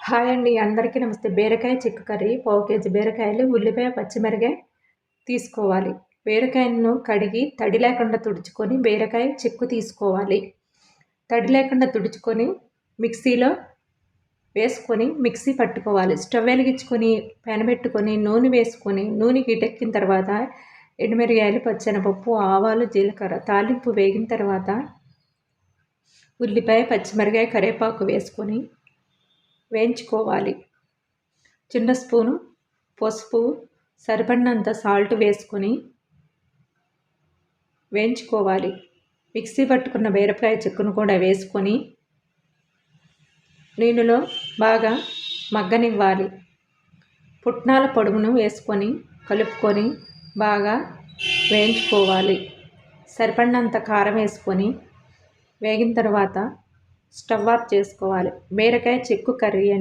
Hi అండి. అందరికీ నమస్తే. బీరకాయ చిక్కు కర్రీ. పావు కేజీ బీరకాయలు, ఉల్లిపాయ, పచ్చిమిరపకాయ తీసుకోవాలి. బీరకాయలను కడిగి తడి లేకుండా తుడుచుకొని బీరకాయ చెక్కు తీసుకోవాలి. తడి లేకుండా తుడుచుకొని మిక్సీలో వేసుకొని మిక్సీ పట్టుకోవాలి. స్టవ్ వెలిగించుకొని పెనం పెట్టుకొని నూనె వేసుకొని నూనె గిటెక్కిన తర్వాత ఎండుమిరగాయలు, పచ్చెనపప్పు, ఆవాలు, జీలకర్ర తాలింపు వేగిన తర్వాత ఉల్లిపాయ, పచ్చిమిరపకాయ, కరివేపాకు వేసుకొని వేయించుకోవాలి. చిన్న స్పూను పసుపు, సరిపడినంత సాల్ట్ వేసుకొని వేయించుకోవాలి. మిక్సీ పట్టుకున్న బీరకాయ చెక్కును కూడా వేసుకొని నీళ్ళలో బాగా మగ్గనివ్వాలి. పుట్నాల పొడుమును వేసుకొని కలుపుకొని బాగా వేయించుకోవాలి. సరిపడినంత కారం వేసుకొని వేగిన తర్వాత స్టవ్ ఆఫ్ చేసుకోవాలి. బీరకాయ చెక్కు కర్రీ అండి.